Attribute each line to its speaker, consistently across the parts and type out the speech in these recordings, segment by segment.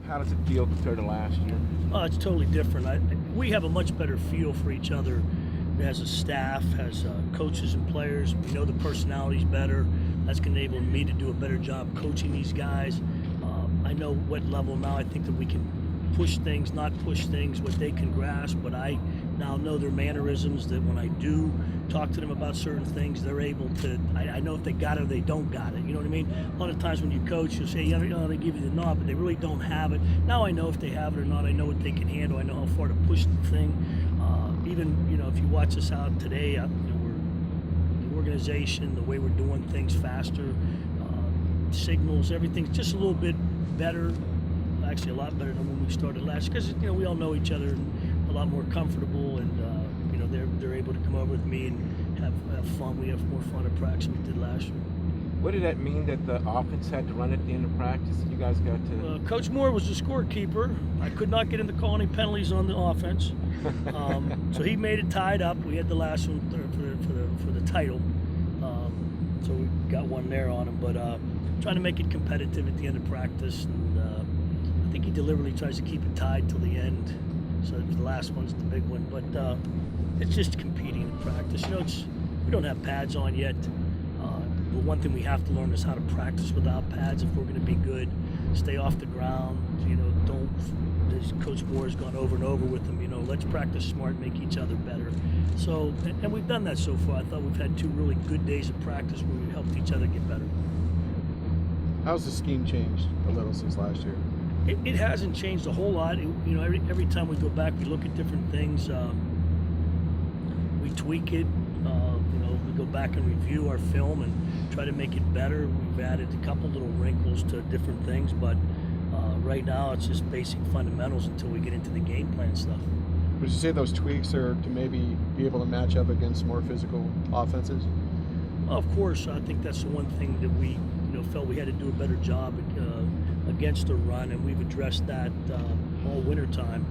Speaker 1: How does it feel compared to last year?
Speaker 2: Oh, it's totally different. We have a much better feel for each other as a staff, as coaches and players. We know the personalities better. That's going to enable me to do a better job coaching these guys. I know what level now I think that we can push things, not push things, what they can grasp, but I now know their mannerisms, that when I do talk to them about certain things, they're able to, I know if they got it or they don't got it, you know what I mean? A lot of times when you coach, you'll say, yeah, they give you the nod, but they really don't have it. Now I know if they have it or not, I know what they can handle, I know how far to push the thing. Even, if you watch us out today, we're the organization, the way we're doing things faster, signals, everything's just a little bit better, actually a lot better than when we started last, because we all know each other and a lot more comfortable, and they're able to come over with me and have fun. We have more fun at practice than we did last year.
Speaker 1: What did that mean that the offense had to run at the end of practice? You guys got to.
Speaker 2: Coach Moore was the scorekeeper. I could not get him to call any penalties on the offense, so he made it tied up. We had the last one for the title, so we got one there on him. But trying to make it competitive at the end of practice, and I think he deliberately tries to keep it tied till the end. So the last one's the big one, but it's just competing in practice. We don't have pads on yet. But one thing we have to learn is how to practice without pads if we're going to be good. Stay off the ground. Don't. As Coach Moore has gone over and over with them. Let's practice smart, make each other better. So, and we've done that so far. I thought we've had 2 really good days of practice where we helped each other get better.
Speaker 3: How's the scheme changed a little since last year?
Speaker 2: It hasn't changed a whole lot. Every time we go back, we look at different things. We tweak it. We go back and review our film and try to make it better. We've added a couple little wrinkles to different things, but right now it's just basic fundamentals until we get into the game plan stuff.
Speaker 3: Would you say those tweaks are to maybe be able to match up against more physical offenses?
Speaker 2: Of course, I think that's the one thing that we felt we had to do a better job against the run, and we've addressed that all winter time.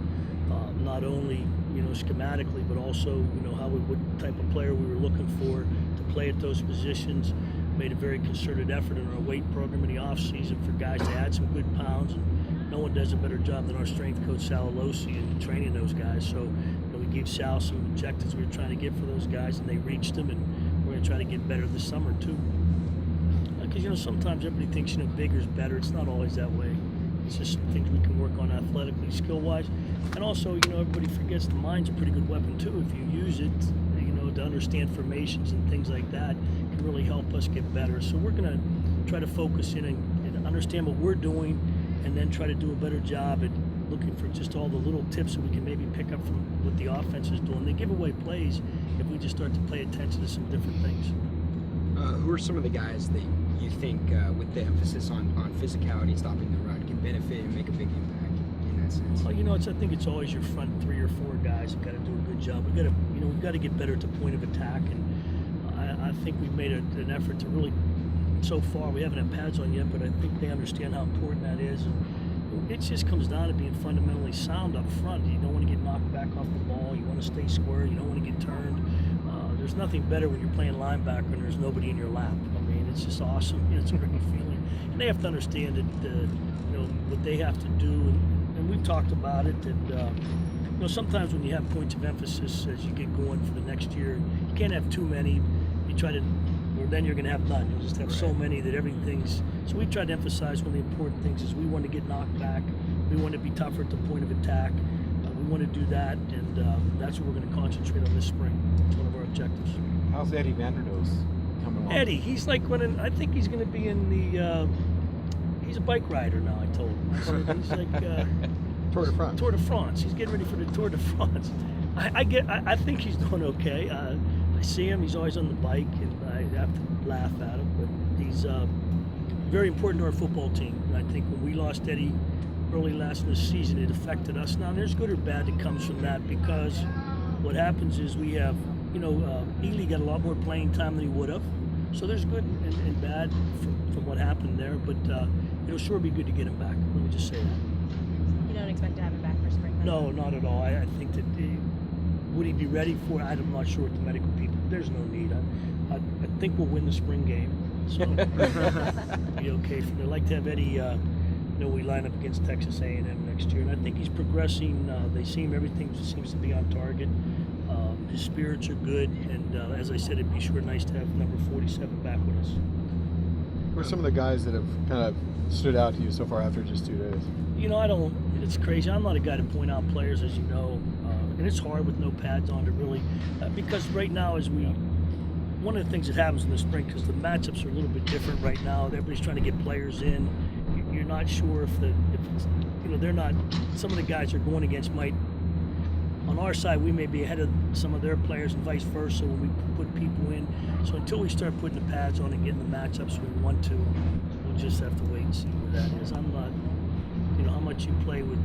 Speaker 2: Not only schematically, but also what type of player we were looking for to play at those positions. Made a very concerted effort in our weight program in the off season for guys to add some good pounds, and no one does a better job than our strength coach Sal Alosi in training those guys. So we gave Sal some objectives we were trying to get for those guys, and they reached them, and we're going to try to get better this summer too. Because sometimes everybody thinks bigger is better. It's not always that way. It's just things we can work on athletically, skill-wise, and also everybody forgets the mind's a pretty good weapon too. If you use it, to understand formations and things like that, can really help us get better. So we're going to try to focus in and understand what we're doing, and then try to do a better job at looking for just all the little tips that we can maybe pick up from what the offense is doing. They give away plays if we just start to pay attention to some different things.
Speaker 4: Who are some of the guys that you think, with the emphasis on physicality, stopping the run, can benefit and make a big impact in that sense?
Speaker 2: Well, I think it's always your front 3 or 4 guys have got to do a good job. We've got to get better at the point of attack, and I think we've made an effort to really. So far, we haven't had pads on yet, but I think they understand how important that is. And it just comes down to being fundamentally sound up front. You don't want to get knocked back off the ball. You want to stay square. You don't want to get turned. There's nothing better when you're playing linebacker and there's nobody in your lap. It's just awesome. It's a great feeling. And they have to understand that, what they have to do. And we've talked about it. And, sometimes when you have points of emphasis as you get going for the next year, you can't have too many. You try to, or then you're going to have none. You'll just have so many that everything's. So we tried to emphasize one of the important things is we want to get knocked back. We want to be tougher at the point of attack. We want to do that, and that's what we're going to concentrate on this spring. It's one of our objectives.
Speaker 1: How's Eddie Vanderdoes coming along?
Speaker 2: Eddie, he's like I think he's going to be in the. He's a bike rider now. I told him. I said he's like
Speaker 3: Tour de France.
Speaker 2: Tour de France. He's getting ready for the Tour de France. I think he's doing okay. I see him. He's always on the bike, and I have to laugh at him. But he's very important to our football team. And I think when we lost Eddie early last in the season, it affected us. Now, there's good or bad that comes from that, because what happens is we have, Ely got a lot more playing time than he would have. So there's good and bad from what happened there, but it'll sure be good to get him back. Let me just say that.
Speaker 5: You don't expect to have him back for spring?
Speaker 2: No, not at all. I think that would he be ready for it? I'm not sure with the medical people. There's no need. I think we'll win the spring game, so it'll be okay. I'd like to have Eddie we line up against Texas A&M next year, and I think he's progressing. Everything seems to be on target. His spirits are good, and as I said, it'd be sure nice to have number 47 back with us.
Speaker 3: Who are some of the guys that have kind of stood out to you so far after just 2 days?
Speaker 2: It's crazy. I'm not a guy to point out players, as you know, and it's hard with no pads on to really, because right now one of the things that happens in the spring, because the matchups are a little bit different right now, everybody's trying to get players in. You're not sure if it's, they're not, some of the guys they're going against might, on our side, we may be ahead of some of their players and vice versa when we put people in. So until we start putting the pads on and getting the matchups we want to, we'll just have to wait and see where that is. I'm not, how much you play with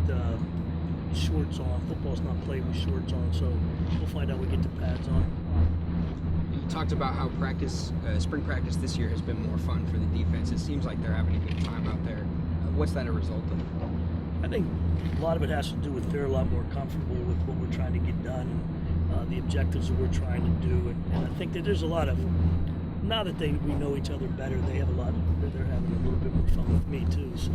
Speaker 2: shorts on. Football's not played with shorts on, so we'll find out when we get the pads on.
Speaker 4: You talked about how spring practice this year has been more fun for the defense. It seems like they're having a good time out there. What's that a result of?
Speaker 2: I think a lot of it has to do with they're a lot more comfortable with what we're trying to get done and the objectives that we're trying to do. And I think that there's a lot of, now that we know each other better, they're having a little bit more fun with me too. So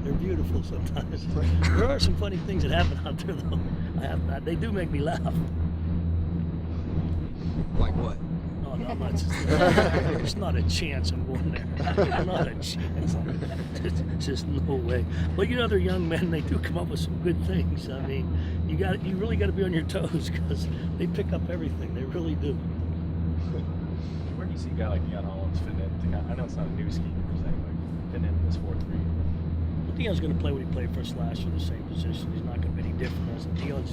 Speaker 2: they're beautiful sometimes. There are some funny things that happen out there though. They do make me laugh.
Speaker 4: Like what?
Speaker 2: No, I'm not. There's not a chance I'm going there. Not a chance. There's just no way. But they're young men. They do come up with some good things. I mean, you really got to be on your toes because they pick up everything. They really do.
Speaker 5: Where do you see a guy like Deion Hollins fit in? I know it's not a new scheme per se, but fit in this 4-3.
Speaker 2: Well, Deion's going to play what he played for us last year, the same position. He's not going to be any different. Deion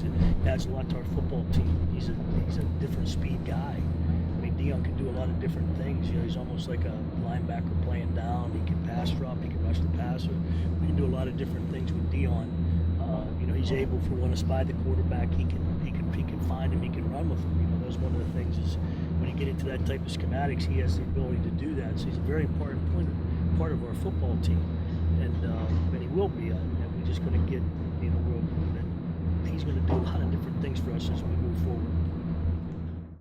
Speaker 2: adds a lot to our football team. He's a different speed guy. Deion can do a lot of different things. He's almost like a linebacker playing down. He can pass drop. He can rush the passer. We can do a lot of different things with Deion. He's able, if we want to spy the quarterback, he can find him. He can run with him. That's one of the things is when you get into that type of schematics, he has the ability to do that. So he's a very important part of our football team, and he will be. And we're just going to get, he's going to do a lot of different things for us as we move forward.